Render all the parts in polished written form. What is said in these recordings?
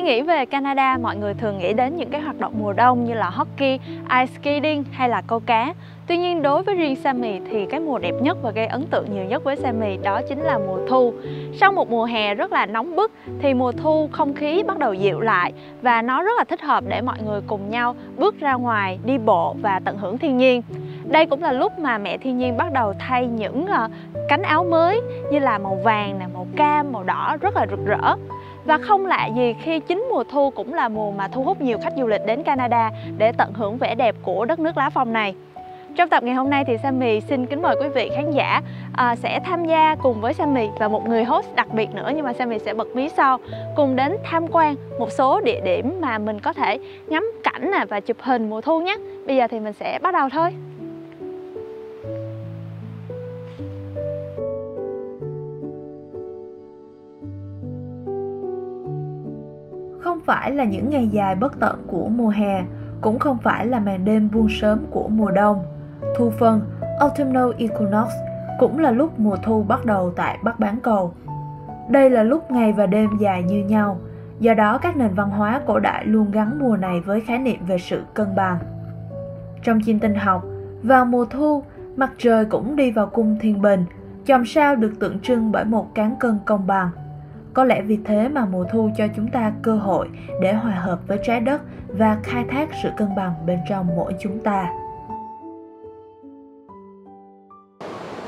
Khi nghĩ về Canada, mọi người thường nghĩ đến những cái hoạt động mùa đông như là hockey, ice skating hay là câu cá. Tuy nhiên đối với riêng Sammy thì cái mùa đẹp nhất và gây ấn tượng nhiều nhất với Sammy đó chính là mùa thu. Sau một mùa hè rất là nóng bức thì mùa thu không khí bắt đầu dịu lại và nó rất là thích hợp để mọi người cùng nhau bước ra ngoài, đi bộ và tận hưởng thiên nhiên. Đây cũng là lúc mà mẹ thiên nhiên bắt đầu thay những cánh áo mới như là màu vàng, màu cam, màu đỏ rất là rực rỡ. Và không lạ gì khi chính mùa thu cũng là mùa mà thu hút nhiều khách du lịch đến Canada để tận hưởng vẻ đẹp của đất nước lá phong này. Trong tập ngày hôm nay thì Sammy xin kính mời quý vị khán giả sẽ tham gia cùng với Sammy và một người host đặc biệt nữa, nhưng mà Sammy sẽ bật mí sau, cùng đến tham quan một số địa điểm mà mình có thể ngắm cảnh và chụp hình mùa thu nhé. Bây giờ thì mình sẽ bắt đầu thôi. Không phải là những ngày dài bất tận của mùa hè, cũng không phải là màn đêm buông sớm của mùa đông. Thu phân, Autumnal Equinox, cũng là lúc mùa thu bắt đầu tại Bắc Bán Cầu. Đây là lúc ngày và đêm dài như nhau, do đó các nền văn hóa cổ đại luôn gắn mùa này với khái niệm về sự cân bằng. Trong chiêm tinh học, vào mùa thu, mặt trời cũng đi vào cung thiên bình, chòm sao được tượng trưng bởi một cán cân công bằng. Có lẽ vì thế mà mùa thu cho chúng ta cơ hội để hòa hợp với trái đất và khai thác sự cân bằng bên trong mỗi chúng ta.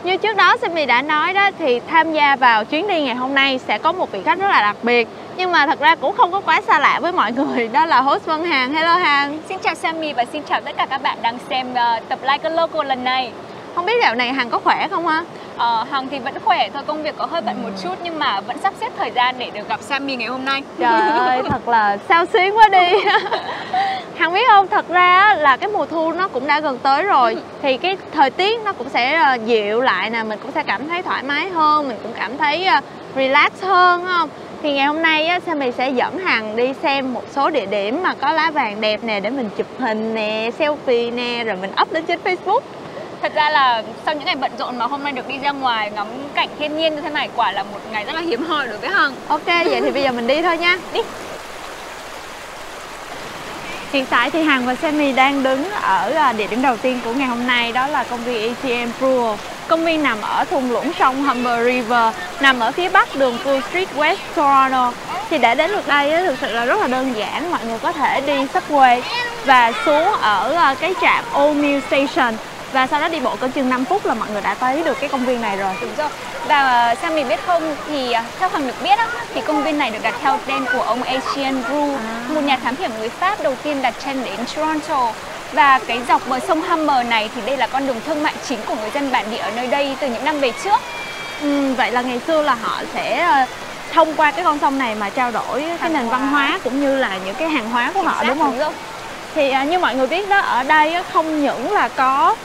Như trước đó Sammy đã nói đó, thì tham gia vào chuyến đi ngày hôm nay sẽ có một vị khách rất là đặc biệt. Nhưng mà thật ra cũng không có quá xa lạ với mọi người, đó là host Vân Hằng. Hello Hằng. Xin chào Sammy và xin chào tất cả các bạn đang xem tập Like a Local lần này. Không biết dạo này Hằng có khỏe không ha? Hằng thì vẫn khỏe thôi, công việc có hơi bận một chút nhưng mà vẫn sắp xếp thời gian để được gặp Sammy ngày hôm nay. Trời ơi, thật là xao xuyến quá đi. Hằng biết không, thật ra là cái mùa thu nó cũng đã gần tới rồi. Thì cái thời tiết nó cũng sẽ dịu lại nè, mình cũng sẽ cảm thấy thoải mái hơn, mình cũng cảm thấy relax hơn, đúng không? Thì ngày hôm nay Sammy sẽ dẫn Hằng đi xem một số địa điểm mà có lá vàng đẹp nè, để mình chụp hình nè, selfie nè, rồi mình up lên trên Facebook. Thật ra là sau những ngày bận rộn mà hôm nay được đi ra ngoài ngắm cảnh thiên nhiên như thế này quả là một ngày rất là hiếm hoi đối với Hằng. Ok, vậy thì bây giờ mình đi thôi nha. Đi. Hiện tại thì Hằng và Sammy đang đứng ở địa điểm đầu tiên của ngày hôm nay, đó là công viên ATM Brewer. Công viên nằm ở thung lũng sông Humber River, nằm ở phía bắc đường Peel Street, West Toronto. Thì để đến được đây thực sự là rất là đơn giản, mọi người có thể đi subway và xuống ở cái trạm Old Mill Station. Và sau đó đi bộ cỡ chừng 5 phút là mọi người đã tới được cái công viên này rồi. Đúng rồi. Và Sammy biết không, thì theo Hằng được biết thì công viên này được đặt theo tên của ông Etienne Roux, một nhà thám hiểm người Pháp đầu tiên đặt chân đến Toronto. Và cái dọc bờ sông Humber này thì đây là con đường thương mại chính của người dân bản địa ở nơi đây từ những năm về trước. Vậy là ngày xưa là họ sẽ thông qua cái con sông này mà trao đổi cái nền văn hóa cũng như là những cái hàng hóa của họ, đúng không? Đúng. Thì như mọi người biết đó, ở đây không những là có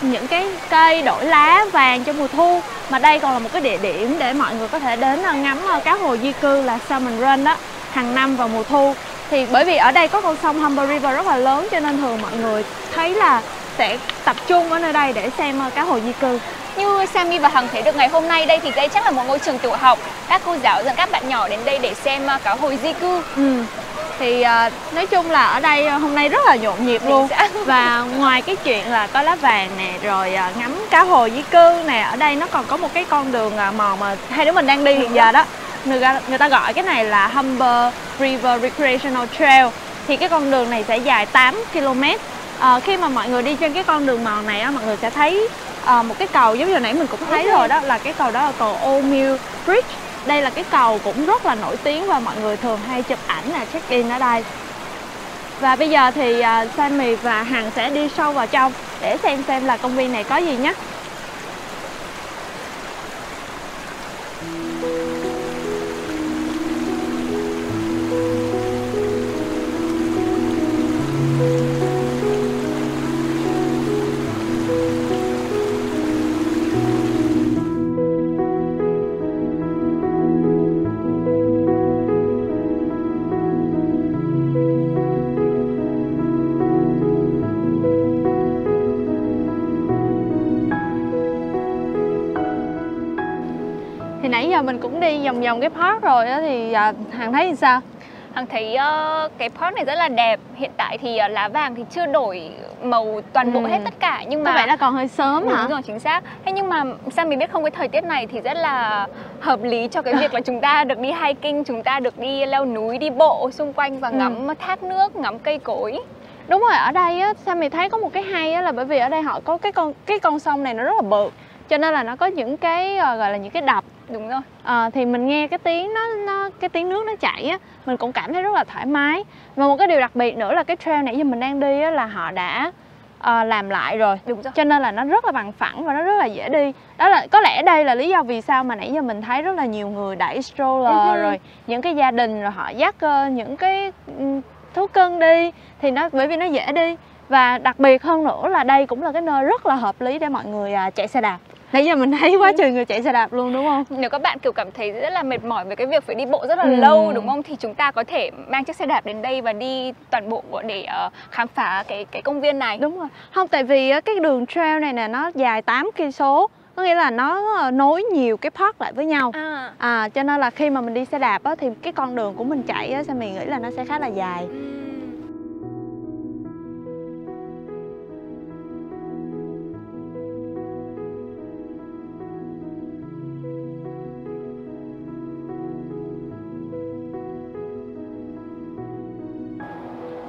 những cái cây đổi lá vàng trong mùa thu, mà đây còn là một cái địa điểm để mọi người có thể đến ngắm cá hồi di cư là Salmon Run đó, hàng năm vào mùa thu. Thì bởi vì ở đây có con sông Humber River rất là lớn, cho nên thường mọi người thấy là sẽ tập trung ở nơi đây để xem cá hồi di cư. Như Sammy và Hằng thấy được ngày hôm nay đây thì đây chắc là một ngôi trường tiểu học. Các cô giáo dẫn các bạn nhỏ đến đây để xem cá hồi di cư. Thì nói chung là ở đây hôm nay rất là nhộn nhịp luôn. Và ngoài cái chuyện là có lá vàng nè, rồi ngắm cá hồi di cư nè, ở đây nó còn có một cái con đường mòn mà hai đứa mình đang đi hiện giờ đó. Người ta gọi cái này là Humber River Recreational Trail. Thì cái con đường này sẽ dài 8 km. Khi mà mọi người đi trên cái con đường mòn này mọi người sẽ thấy một cái cầu giống như hồi nãy mình cũng thấy rồi đó, là cái cầu đó là cầu Old Mill Bridge. Đây là cái cầu cũng rất là nổi tiếng và mọi người thường hay chụp ảnh check in ở đây. Và bây giờ thì Sammy và Hằng sẽ đi sâu vào trong để xem là công viên này có gì nhé. Thì nãy giờ mình cũng đi vòng vòng cái park rồi đó, thì Hằng thấy sao? Hằng thấy cái park này rất là đẹp. Hiện tại thì lá vàng thì chưa đổi màu toàn bộ hết tất cả, nhưng mà có vẻ là còn hơi sớm hả? Đúng rồi, chính xác. Thế nhưng mà sao mình biết không, cái thời tiết này thì rất là hợp lý cho cái việc là chúng ta được đi hiking, chúng ta được đi leo núi, đi bộ xung quanh và ngắm thác nước, ngắm cây cối. Đúng rồi, ở đây á, sao mình thấy có một cái hay á, là bởi vì ở đây họ có cái con sông này nó rất là bự, cho nên là nó có những cái gọi là những cái đập. Đúng rồi. Thì mình nghe cái tiếng cái tiếng nước nó chảy á, mình cũng cảm thấy rất là thoải mái. Và một cái điều đặc biệt nữa là cái trail nãy giờ mình đang đi á, là họ đã làm lại rồi. Đúng rồi. Cho nên là nó rất là bằng phẳng và nó rất là dễ đi. Đó là có lẽ đây là lý do vì sao mà nãy giờ mình thấy rất là nhiều người đẩy stroller, rồi những cái gia đình rồi họ dắt những cái thú cưng đi, thì bởi vì nó dễ đi. Và đặc biệt hơn nữa là đây cũng là cái nơi rất là hợp lý để mọi người chạy xe đạp. Nãy giờ mình thấy quá trời người chạy xe đạp luôn, đúng không? Nếu các bạn kiểu cảm thấy rất là mệt mỏi về cái việc phải đi bộ rất là lâu, đúng không? Thì chúng ta có thể mang chiếc xe đạp đến đây và đi toàn bộ để khám phá cái công viên này. Đúng rồi. Không, tại vì cái đường trail này nè nó dài 8 cây số. Có nghĩa là nó nối nhiều cái park lại với nhau. Cho nên là khi mà mình đi xe đạp á, thì cái con đường của mình chạy á, mình nghĩ là nó sẽ khá là dài.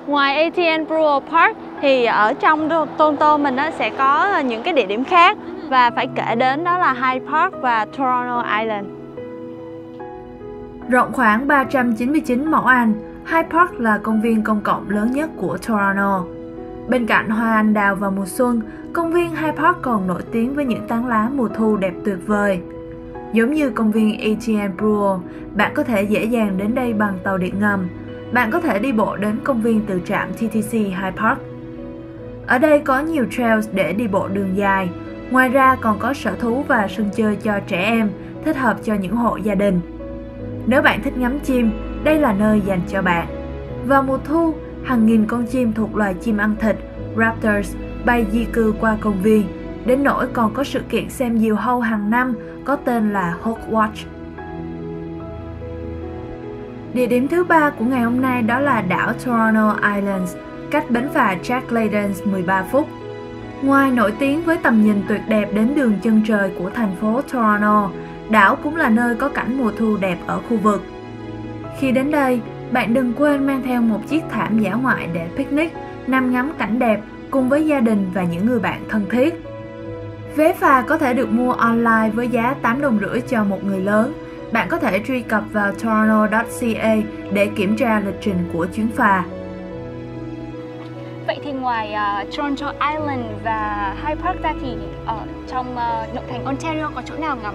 Ngoài ATN Brewer Park thì ở trong Toronto mình sẽ có những cái địa điểm khác, và phải kể đến đó là Hyde Park và Toronto Island. Rộng khoảng 399 mẫu Anh, Hyde Park là công viên công cộng lớn nhất của Toronto. Bên cạnh hoa anh đào vào mùa xuân, công viên Hyde Park còn nổi tiếng với những tán lá mùa thu đẹp tuyệt vời. Giống như công viên ATN Brewer, bạn có thể dễ dàng đến đây bằng tàu điện ngầm. Bạn có thể đi bộ đến công viên từ trạm TTC Hyde Park. Ở đây có nhiều trails để đi bộ đường dài. Ngoài ra còn có sở thú và sân chơi cho trẻ em, thích hợp cho những hộ gia đình. Nếu bạn thích ngắm chim, đây là nơi dành cho bạn. Vào mùa thu, hàng nghìn con chim thuộc loài chim ăn thịt, raptors, bay di cư qua công viên. Đến nỗi còn có sự kiện xem diều hâu hàng năm có tên là Hawk Watch. Địa điểm thứ 3 của ngày hôm nay đó là đảo Toronto Islands, cách bến phà Jack Layton's 13 phút. Ngoài nổi tiếng với tầm nhìn tuyệt đẹp đến đường chân trời của thành phố Toronto, đảo cũng là nơi có cảnh mùa thu đẹp ở khu vực. Khi đến đây, bạn đừng quên mang theo một chiếc thảm dã ngoại để picnic, nằm ngắm cảnh đẹp cùng với gia đình và những người bạn thân thiết. Vé phà có thể được mua online với giá 8,5 đồng cho một người lớn. Bạn có thể truy cập vào toronto.ca để kiểm tra lịch trình của chuyến phà. Vậy thì ngoài Toronto Island và Hyde Park ra thì ở trong nội thành Ontario có chỗ nào ngắm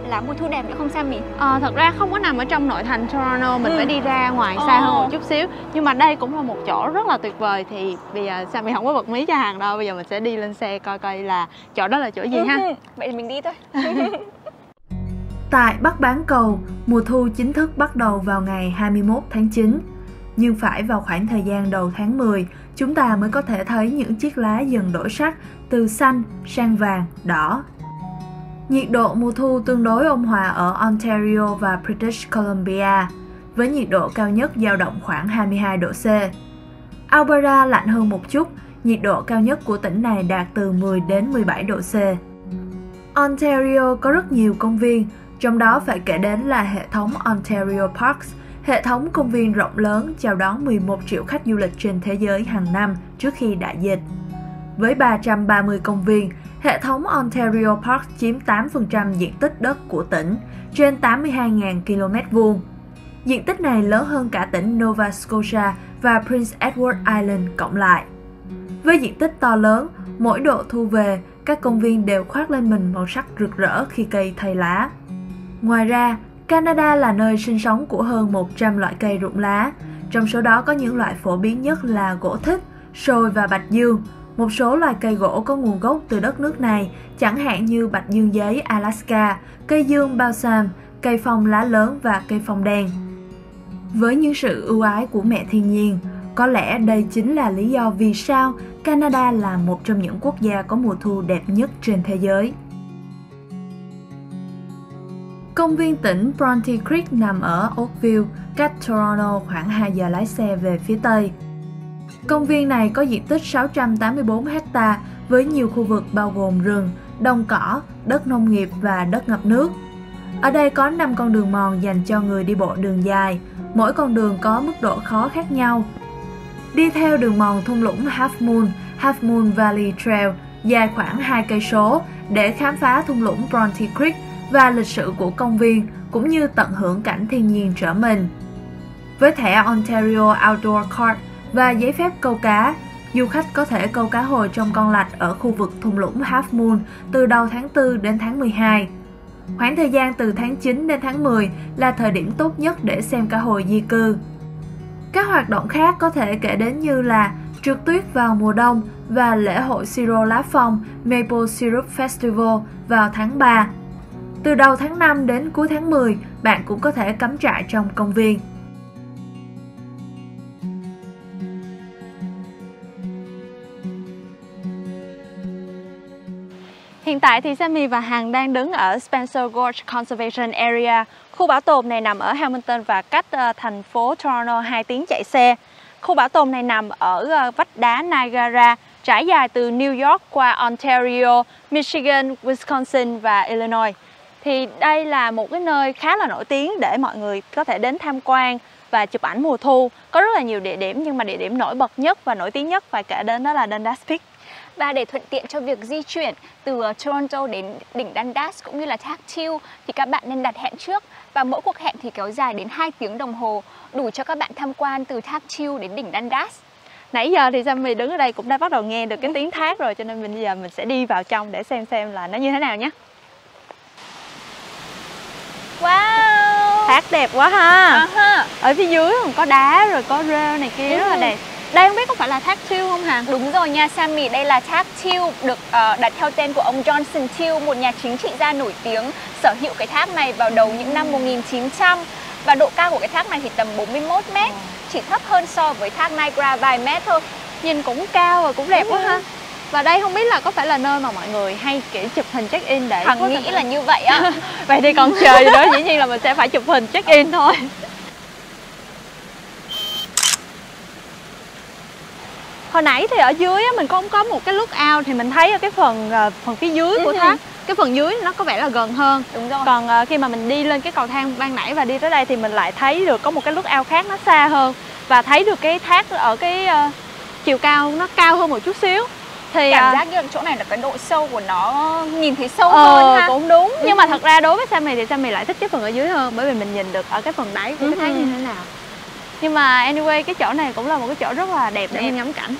lá mùa thu đẹp nữa không Sammy? Thật ra không có nằm ở trong nội thành Toronto, mình phải đi ra ngoài xa hơn một chút xíu. Nhưng mà đây cũng là một chỗ rất là tuyệt vời. Thì bây giờ Sammy không có bật mí cho Hằng đâu. Bây giờ mình sẽ đi lên xe coi coi là chỗ đó là chỗ gì ha. Vậy thì mình đi thôi. Tại Bắc Bán Cầu, mùa thu chính thức bắt đầu vào ngày 21 tháng 9. Nhưng phải vào khoảng thời gian đầu tháng 10, chúng ta mới có thể thấy những chiếc lá dần đổi sắc từ xanh sang vàng, đỏ. Nhiệt độ mùa thu tương đối ôn hòa ở Ontario và British Columbia, với nhiệt độ cao nhất dao động khoảng 22 độ C. Alberta lạnh hơn một chút, nhiệt độ cao nhất của tỉnh này đạt từ 10 đến 17 độ C. Ontario có rất nhiều công viên, trong đó phải kể đến là hệ thống Ontario Parks, hệ thống công viên rộng lớn chào đón 11 triệu khách du lịch trên thế giới hàng năm trước khi đại dịch. Với 330 công viên, hệ thống Ontario Parks chiếm 8% diện tích đất của tỉnh, trên 82.000 km2. Diện tích này lớn hơn cả tỉnh Nova Scotia và Prince Edward Island cộng lại. Với diện tích to lớn, mỗi độ thu về, các công viên đều khoác lên mình màu sắc rực rỡ khi cây thay lá. Ngoài ra, Canada là nơi sinh sống của hơn 100 loại cây rụng lá, trong số đó có những loại phổ biến nhất là gỗ thích, sồi và bạch dương. Một số loài cây gỗ có nguồn gốc từ đất nước này, chẳng hạn như bạch dương giấy Alaska, cây dương balsam, cây phong lá lớn và cây phong đen. Với những sự ưu ái của mẹ thiên nhiên, có lẽ đây chính là lý do vì sao Canada là một trong những quốc gia có mùa thu đẹp nhất trên thế giới. Công viên tỉnh Bronte Creek nằm ở Oakville, cách Toronto khoảng 2 giờ lái xe về phía Tây. Công viên này có diện tích 684 ha với nhiều khu vực bao gồm rừng, đồng cỏ, đất nông nghiệp và đất ngập nước. Ở đây có 5 con đường mòn dành cho người đi bộ đường dài, mỗi con đường có mức độ khó khác nhau. Đi theo đường mòn thung lũng Half Moon Valley Trail dài khoảng 2 cây số để khám phá thung lũng Bronte Creek và lịch sử của công viên cũng như tận hưởng cảnh thiên nhiên trở mình. Với thẻ Ontario Outdoor Card và giấy phép câu cá, du khách có thể câu cá hồi trong con lạch ở khu vực thung lũng Half Moon từ đầu tháng 4 đến tháng 12. Khoảng thời gian từ tháng 9 đến tháng 10 là thời điểm tốt nhất để xem cá hồi di cư. Các hoạt động khác có thể kể đến như là trượt tuyết vào mùa đông và lễ hội siro lá phong Maple Syrup Festival vào tháng 3. Từ đầu tháng 5 đến cuối tháng 10, bạn cũng có thể cắm trại trong công viên. Hiện tại thì Sammy và Hằng đang đứng ở Spencer Gorge Conservation Area. Khu bảo tồn này nằm ở Hamilton và cách thành phố Toronto 2 tiếng chạy xe. Khu bảo tồn này nằm ở vách đá Niagara, trải dài từ New York qua Ontario, Michigan, Wisconsin và Illinois. Thì đây là một cái nơi khá là nổi tiếng để mọi người có thể đến tham quan và chụp ảnh mùa thu. Có rất là nhiều địa điểm nhưng mà địa điểm nổi bật nhất và nổi tiếng nhất phải kể đến đó là Dundas Peak. Và để thuận tiện cho việc di chuyển từ Toronto đến đỉnh Dundas cũng như là Thác Thiêu thì các bạn nên đặt hẹn trước. Và mỗi cuộc hẹn thì kéo dài đến 2 tiếng đồng hồ, đủ cho các bạn tham quan từ Thác Thiêu đến đỉnh Dundas. Nãy giờ thì Sammy đứng ở đây cũng đã bắt đầu nghe được cái tiếng thác rồi, cho nên bây giờ mình sẽ đi vào trong để xem là nó như thế nào nhé. Wow! Thác đẹp quá ha. Ở phía dưới còn có đá rồi có rêu này kia rất là đẹp. Đây không biết có phải là thác Thiêu không hả? Đúng rồi nha Sammy, đây là thác Thiêu được đặt theo tên của ông Johnson Thiêu, một nhà chính trị gia nổi tiếng sở hữu cái thác này vào đầu những năm 1900. Và độ cao của cái thác này thì tầm 41 m, chỉ thấp hơn so với thác Niagara vài mét thôi. Nhìn cũng cao và cũng đẹp quá ha. Và đây không biết là có phải là nơi mà mọi người hay kiểu chụp hình check-in để... Hằng nghĩ là như vậy á. Vậy thì còn chờ gì đó, dĩ nhiên là mình sẽ phải chụp hình check-in thôi. Hồi nãy thì ở dưới á, mình cũng có một cái lookout thì mình thấy ở cái phần phía dưới của thác, cái phần dưới nó có vẻ là gần hơn. Đúng rồi. Còn khi mà mình đi lên cái cầu thang ban nãy và đi tới đây thì mình lại thấy được có một cái lookout khác nó xa hơn và thấy được cái thác ở cái chiều cao nó cao hơn một chút xíu. Thì cảm giác như là chỗ này là cái độ sâu của nó nhìn thấy sâu hơn ha. Cũng đúng. Nhưng mà thật ra đối với Sammy thì Sammy lại thích cái phần ở dưới hơn, bởi vì mình nhìn được ở cái phần đáy của cái thác như thế nào. Nhưng mà anyway, cái chỗ này cũng là một cái chỗ rất là đẹp để mình ngắm cảnh.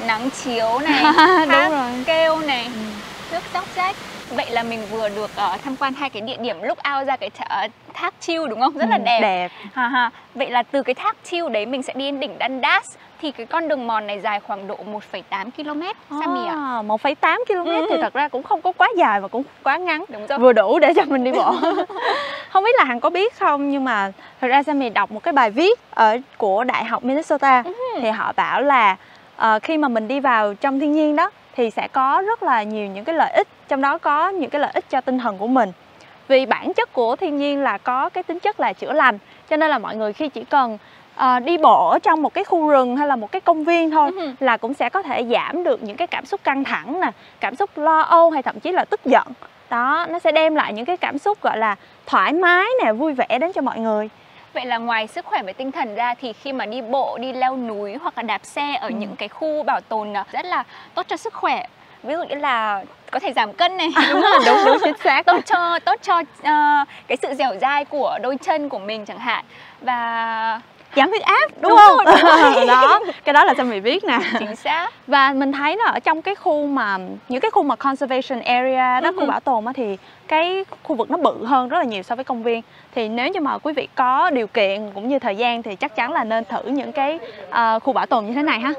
Nắng chiếu này, đúng rồi, kêu này, nước róc rách. Vậy là mình vừa được tham quan hai cái địa điểm lookout ra cái thác Thiêu đúng không? Rất là đẹp. Đẹp. Vậy là từ cái thác Thiêu đấy mình sẽ đi đến đỉnh Dundas. Thì cái con đường mòn này dài khoảng độ 1,8 km. Sammy ạ? 1,8 km thì thật ra cũng không có quá dài và cũng quá ngắn. Đúng rồi. Vừa đủ để cho mình đi bộ. Không biết là Hằng có biết không, nhưng mà thật ra Sammy đọc một cái bài viết của Đại học Minnesota. Thì họ bảo là khi mà mình đi vào trong thiên nhiên đó thì sẽ có rất là nhiều những cái lợi ích, trong đó có những cái lợi ích cho tinh thần của mình. Vì bản chất của thiên nhiên là có cái tính chất là chữa lành, cho nên là mọi người khi chỉ cần đi bộ ở trong một cái khu rừng hay là một cái công viên thôi là cũng sẽ có thể giảm được những cái cảm xúc căng thẳng nè, cảm xúc lo âu hay thậm chí là tức giận. Đó, nó sẽ đem lại những cái cảm xúc gọi là thoải mái nè, vui vẻ đến cho mọi người. Vậy là ngoài sức khỏe về tinh thần ra thì khi mà đi bộ, đi leo núi hoặc là đạp xe ở những cái khu bảo tồn rất là tốt cho sức khỏe. Ví dụ như là có thể giảm cân này, đúng chính xác. Tốt cho cái sự dẻo dai của đôi chân của mình chẳng hạn. Và giảm huyết áp đúng không? Rồi. Đó, cái đó là Sammy biết nè. Chính xác. Và mình thấy nó ở trong cái khu mà những cái khu mà conservation area đó, khu bảo tồn á, thì cái khu vực nó bự hơn rất là nhiều so với công viên. Thì nếu như mà quý vị có điều kiện cũng như thời gian thì chắc chắn là nên thử những cái khu bảo tồn như thế này ha.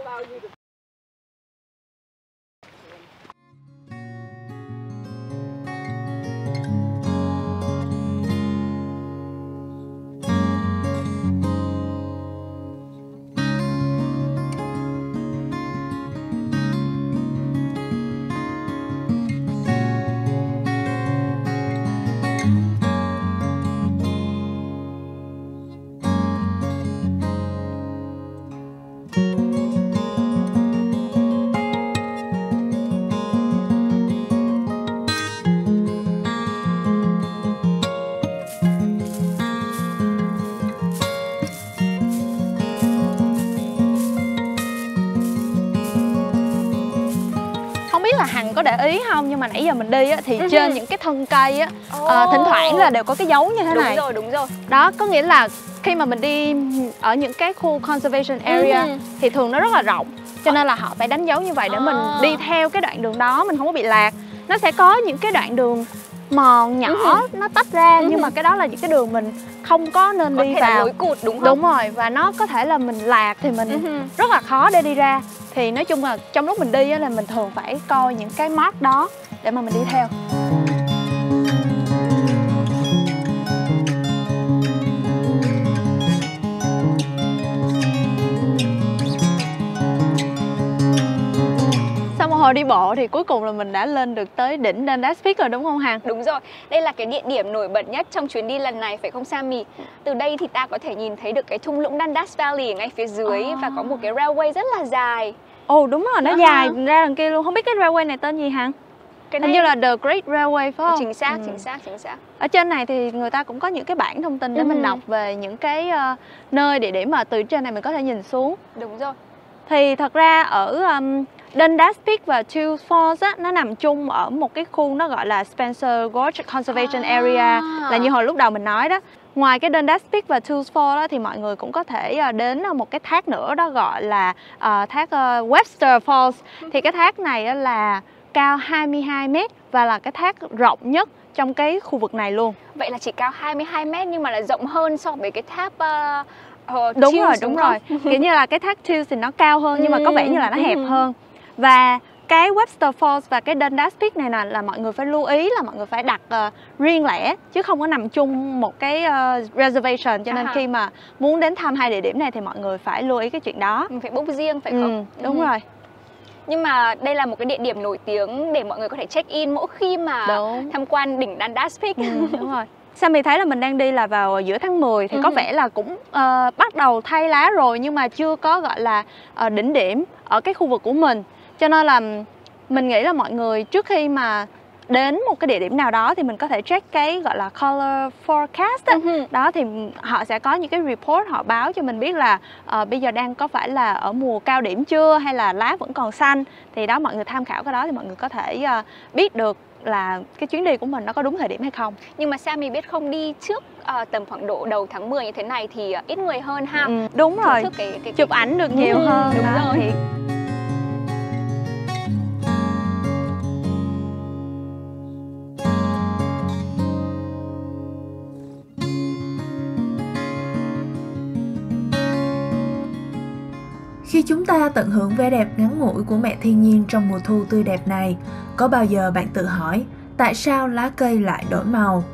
Hằng có để ý không, nhưng mà nãy giờ mình đi á, thì trên những cái thân cây á, thỉnh thoảng là đều có cái dấu như thế này. Đúng rồi. Đó, có nghĩa là khi mà mình đi ở những cái khu conservation area thì thường nó rất là rộng, cho nên là họ phải đánh dấu như vậy để mình đi theo cái đoạn đường đó, mình không có bị lạc. Nó sẽ có những cái đoạn đường mòn nhỏ nó tách ra, nhưng mà cái đó là những cái đường mình không có nên đi vào. Lối cụt đúng không? Đúng rồi, và nó có thể là mình lạc thì mình rất là khó để đi ra. Thì nói chung là trong lúc mình đi á, là mình thường phải coi những cái mark đó để mà mình đi theo. Sau một hồi đi bộ thì cuối cùng là mình đã lên được tới đỉnh Dundas Peak rồi đúng không Hằng? Đúng rồi, đây là cái địa điểm nổi bật nhất trong chuyến đi lần này phải không Sammy? Từ đây thì ta có thể nhìn thấy được cái thung lũng Dundas Valley ở ngay phía dưới và có một cái railway rất là dài. Ồ đúng rồi, nó dài ra đằng kia luôn. Không biết cái railway này tên gì Hằng? Cái này hình như là The Great Railway phải không? Chính xác. Ở trên này thì người ta cũng có những cái bảng thông tin để mình đọc về những cái nơi địa điểm mà từ trên này mình có thể nhìn xuống. Đúng rồi. Thì thật ra ở Dundas Peak và Two Falls á, nó nằm chung ở một cái khu nó gọi là Spencer Gorge Conservation Area, là như hồi lúc đầu mình nói đó. Ngoài cái Dundas Peak và Two Falls đó, thì mọi người cũng có thể đến một cái thác nữa đó gọi là thác Webster Falls. Thì cái thác này là cao 22 m và là cái thác rộng nhất trong cái khu vực này luôn. Vậy là chỉ cao 22 m nhưng mà là rộng hơn so với cái tháp đúng rồi. Kiểu như là cái thác Tews thì nó cao hơn nhưng mà có vẻ như là nó hẹp hơn. Và cái Webster Falls và cái Dundas Peak này là mọi người phải lưu ý là mọi người phải đặt riêng lẻ chứ không có nằm chung một cái reservation, cho nên khi mà muốn đến thăm hai địa điểm này thì mọi người phải lưu ý cái chuyện đó. Mình phải book riêng phải không? Đúng rồi. Nhưng mà đây là một cái địa điểm nổi tiếng để mọi người có thể check in mỗi khi mà tham quan đỉnh Dundas Peak. Đúng rồi. Sammy thấy là mình đang đi là vào giữa tháng 10 thì có vẻ là cũng bắt đầu thay lá rồi, nhưng mà chưa có gọi là đỉnh điểm ở cái khu vực của mình. Cho nên là mình nghĩ là mọi người trước khi mà đến một cái địa điểm nào đó thì mình có thể check cái gọi là color forecast đó. Đó thì họ sẽ có những cái report, họ báo cho mình biết là bây giờ đang có phải là ở mùa cao điểm chưa hay là lá vẫn còn xanh. Thì đó, mọi người tham khảo cái đó thì mọi người có thể biết được là cái chuyến đi của mình nó có đúng thời điểm hay không. Nhưng mà Sammy biết không, đi trước tầm khoảng độ đầu tháng 10 như thế này thì ít người hơn ha. Đúng rồi, chụp ảnh được nhiều hơn. Đúng rồi. Thì khi chúng ta tận hưởng vẻ đẹp ngắn ngủi của mẹ thiên nhiên trong mùa thu tươi đẹp này, có bao giờ bạn tự hỏi tại sao lá cây lại đổi màu?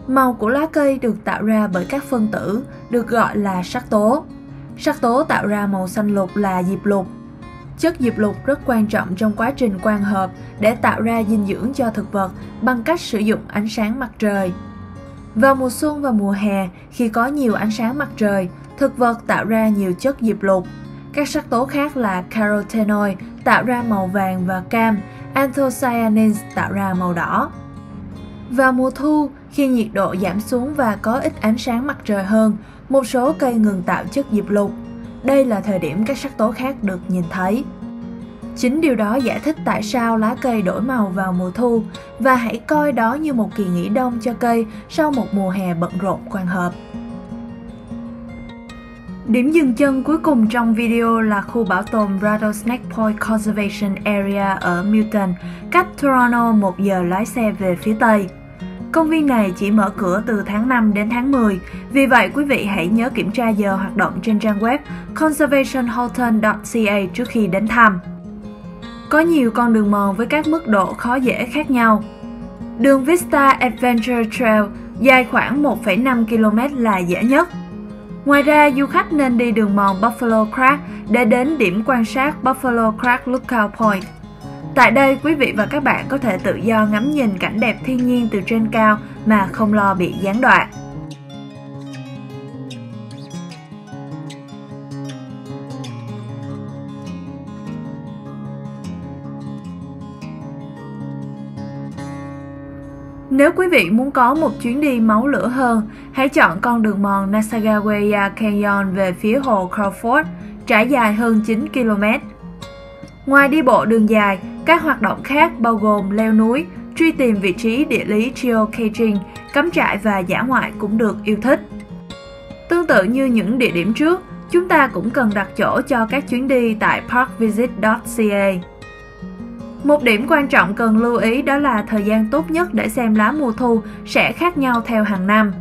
Màu của lá cây được tạo ra bởi các phân tử được gọi là sắc tố. Sắc tố tạo ra màu xanh lục là diệp lục. Chất diệp lục rất quan trọng trong quá trình quang hợp để tạo ra dinh dưỡng cho thực vật bằng cách sử dụng ánh sáng mặt trời. Vào mùa xuân và mùa hè, khi có nhiều ánh sáng mặt trời, thực vật tạo ra nhiều chất diệp lục. Các sắc tố khác là carotenoid tạo ra màu vàng và cam, anthocyanins tạo ra màu đỏ. Vào mùa thu, khi nhiệt độ giảm xuống và có ít ánh sáng mặt trời hơn, một số cây ngừng tạo chất diệp lục. Đây là thời điểm các sắc tố khác được nhìn thấy. Chính điều đó giải thích tại sao lá cây đổi màu vào mùa thu, và hãy coi đó như một kỳ nghỉ đông cho cây sau một mùa hè bận rộn quang hợp. Điểm dừng chân cuối cùng trong video là khu bảo tồn Rattlesnake Point Conservation Area ở Milton, cách Toronto 1 giờ lái xe về phía Tây. Công viên này chỉ mở cửa từ tháng 5 đến tháng 10, vì vậy quý vị hãy nhớ kiểm tra giờ hoạt động trên trang web conservationhalton.ca trước khi đến thăm. Có nhiều con đường mòn với các mức độ khó dễ khác nhau. Đường Vista Adventure Trail dài khoảng 1,5 km là dễ nhất. Ngoài ra, du khách nên đi đường mòn Buffalo Crack để đến điểm quan sát Buffalo Crack Lookout Point. Tại đây, quý vị và các bạn có thể tự do ngắm nhìn cảnh đẹp thiên nhiên từ trên cao mà không lo bị gián đoạn. Nếu quý vị muốn có một chuyến đi máu lửa hơn, hãy chọn con đường mòn Nasagaweya Canyon về phía hồ Crawford, trải dài hơn 9 km. Ngoài đi bộ đường dài, Các hoạt động khác bao gồm leo núi, truy tìm vị trí địa lý geocaching, cắm trại và dã ngoại cũng được yêu thích. Tương tự như những địa điểm trước, chúng ta cũng cần đặt chỗ cho các chuyến đi tại parkvisit.ca. Một điểm quan trọng cần lưu ý đó là thời gian tốt nhất để xem lá mùa thu sẽ khác nhau theo hàng năm.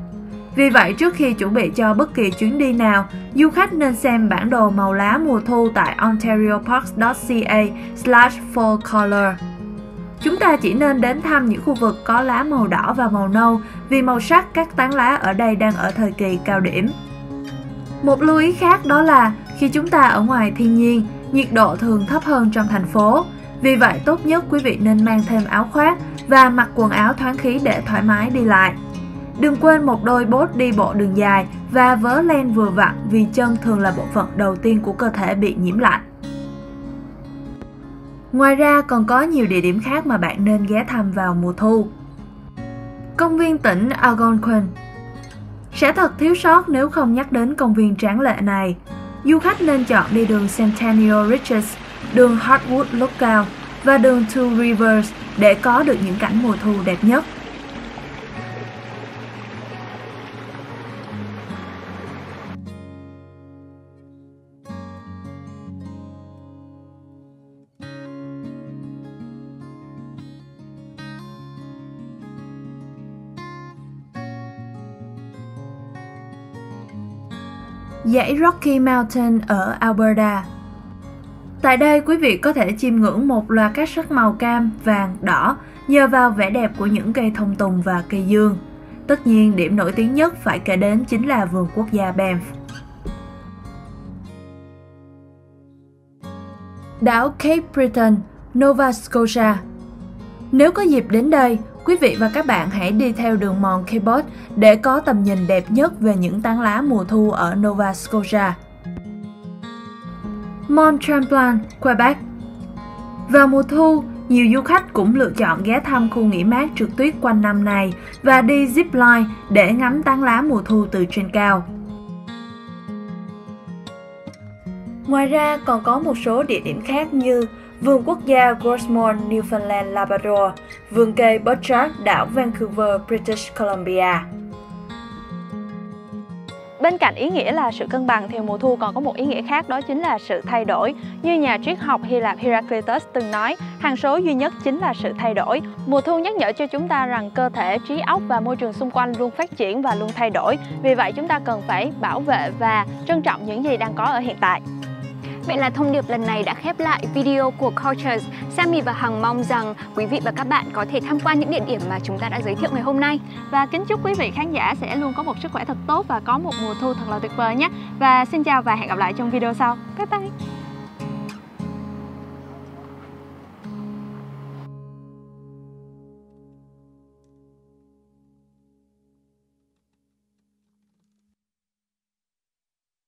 Vì vậy, trước khi chuẩn bị cho bất kỳ chuyến đi nào, du khách nên xem bản đồ màu lá mùa thu tại ontarioparks.ca/fall color. Chúng ta chỉ nên đến thăm những khu vực có lá màu đỏ và màu nâu vì màu sắc các tán lá ở đây đang ở thời kỳ cao điểm. Một lưu ý khác đó là khi chúng ta ở ngoài thiên nhiên, nhiệt độ thường thấp hơn trong thành phố. Vì vậy, tốt nhất quý vị nên mang thêm áo khoác và mặc quần áo thoáng khí để thoải mái đi lại. Đừng quên một đôi bốt đi bộ đường dài và vớ len vừa vặn vì chân thường là bộ phận đầu tiên của cơ thể bị nhiễm lạnh. Ngoài ra còn có nhiều địa điểm khác mà bạn nên ghé thăm vào mùa thu. Công viên tỉnh Algonquin. Sẽ thật thiếu sót nếu không nhắc đến công viên tráng lệ này. Du khách nên chọn đi đường Centennial Ridges, đường Hardwood Lookout và đường Two Rivers để có được những cảnh mùa thu đẹp nhất. Dãy Rocky Mountain ở Alberta. Tại đây, quý vị có thể chiêm ngưỡng một loạt các sắc màu cam, vàng, đỏ nhờ vào vẻ đẹp của những cây thông tùng và cây dương. Tất nhiên, điểm nổi tiếng nhất phải kể đến chính là vườn quốc gia Banff. Đảo Cape Breton, Nova Scotia. Nếu có dịp đến đây, quý vị và các bạn hãy đi theo đường mòn Cabot để có tầm nhìn đẹp nhất về những tán lá mùa thu ở Nova Scotia. Mont Tremblant, Quebec. Vào mùa thu, nhiều du khách cũng lựa chọn ghé thăm khu nghỉ mát trượt tuyết quanh năm này và đi zipline để ngắm tán lá mùa thu từ trên cao. Ngoài ra còn có một số địa điểm khác như Vườn quốc gia Grossmore, Newfoundland Labrador, vườn cây Butchart, đảo Vancouver, British Columbia. Bên cạnh ý nghĩa là sự cân bằng thì mùa thu còn có một ý nghĩa khác, đó chính là sự thay đổi. Như nhà triết học Hy Lạp Heraclitus từng nói, hằng số duy nhất chính là sự thay đổi. Mùa thu nhắc nhở cho chúng ta rằng cơ thể, trí óc và môi trường xung quanh luôn phát triển và luôn thay đổi. Vì vậy chúng ta cần phải bảo vệ và trân trọng những gì đang có ở hiện tại. Vậy là thông điệp lần này đã khép lại video của Cultures. Sammy và Hằng mong rằng quý vị và các bạn có thể tham quan những địa điểm mà chúng ta đã giới thiệu ngày hôm nay. Và kính chúc quý vị khán giả sẽ luôn có một sức khỏe thật tốt và có một mùa thu thật là tuyệt vời nhé. Và xin chào và hẹn gặp lại trong video sau. Bye bye!